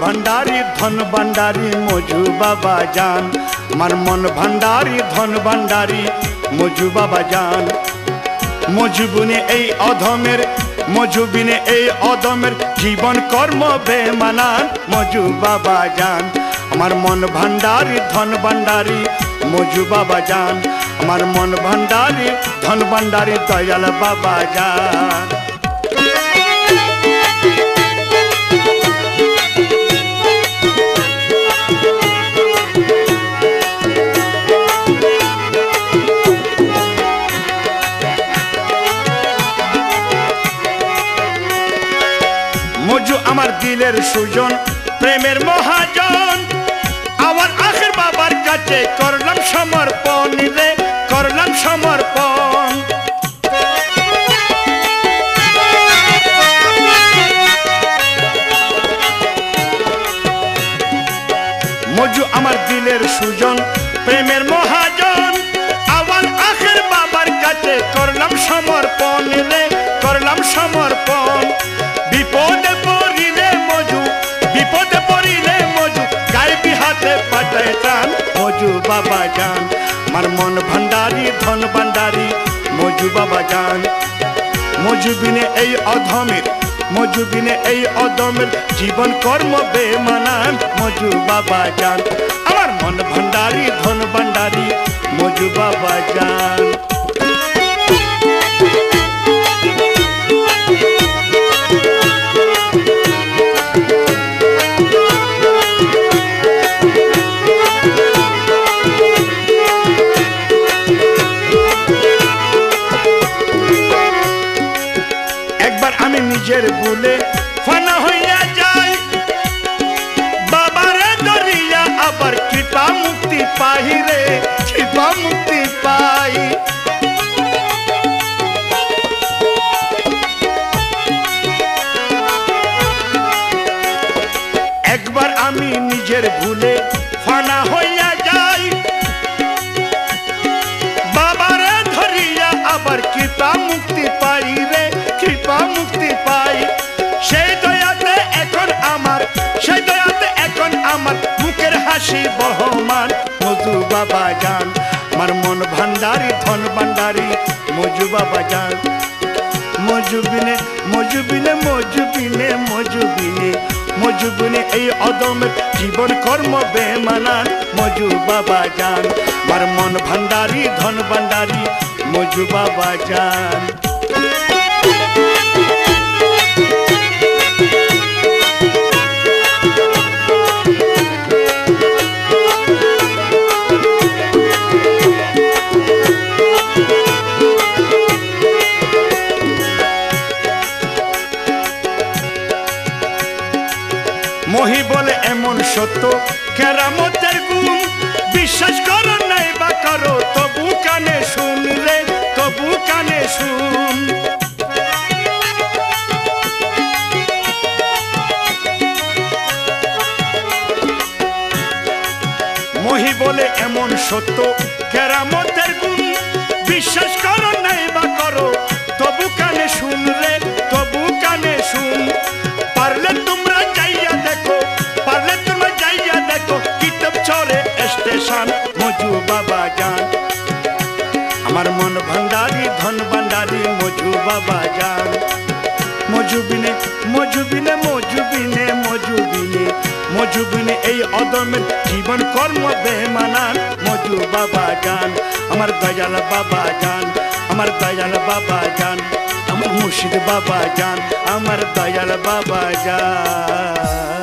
ভান্ডারি ধন ভান্ডারি মজু বাবা জান, আমার মন ভান্ডারি ধন ভান্ডারি মজু বাবা জান। মজুবিনে এই অধমের, মজুবিনে এই অধমের জীবন কর্ম বেমানান মজু বাবা জান। আমার মন ভান্ডারি ধন ভান্ডারি মজু বাবা জান, আমার মন ভান্ডারি ধন ভান্ডারি দয়াল বাবা জান। মজু আমার দিলের সুজন, প্রেমের মহাজন, আমার আখের বাবার কাছে করলাম সমর্পণ রে, করলাম সমর্পণ। মজু আমার দিলের সুজন, প্রেমের মহাজন, আমার আখের বাবার কাছে করলাম সমর্পণ রে, করলাম সমর্পণ। বিপদে পড়িলে মজু, বিপদে পড়িলে মজু গাইবি হাতে পাঠায় টান মজু বাবা জান। আমার মন ভান্ডারি ধন ভান্ডারি মজু বাবা জান। মজুবিনে এই অধমের, মজুবিনে এই অধমের জীবন কর্ম বেমানান মজু বাবা জান। আমার মন ভান্ডারি ধন ভান্ডারি মজু বাবা জান। আমি নিজের ভুলে ফানা হইয়া যাই, বাবারে ধরিয়া আবার কৃপা মুক্তি পাই রে, কৃপা মুক্তি পাই। একবার আমি নিজের ভুলে ফানা হইয়া যাই, বাবারে ধরিয়া আবার কৃপা মুক্তি পাই রে, কৃপা মুক্তি পাই। সেই দয়াতে এখন আমার, সেই দয়াতে এখন আমার মুখের হাসি বহমান মজু বাবা জান। আমার মন ভান্ডারি ধন ভান্ডারি মজু বাবা জান। মজুবিনে, মজুবিনে, মজুবিনে, মজুবিনে, মজুবিনে এই অদমের জীবন কর্ম বেমানান মজু বাবা জান। আমার মন ভান্ডারি ধন ভান্ডারি মজু বাবা জান। মহি বলে এমন সত্য কেরামতের গুণ, বিশ্বাস করো নাই বা করো তবু কানে শুন রে, তবু কানে শুন। মহি বলে এমন সত্য কেরামতের গুণ, বিশ্বাস করো নাই বা করো তবু কানে শুন রে, তবু কানে শুন। পারলে তোমরা যাইয়া দেখো, পারলে তোমরা যাইয়া দেখো কিতাব চরে স্টেশন মজু বাবা জান। আমার মন ভান্ডারি ধন ভান্ডারি মজু বাবা জান। মজুবিনে, মজুবিনে, মজুবিনে, মজুবিনে, মজুবিনে এই অদমের জীবন কর্ম বেমানান মজু বাবা জান। আমার দয়াল বাবা জান, আমার দয়াল বাবা জান, আমার মুর্শিদ বাবা জান, আমার দয়াল বাবা জান।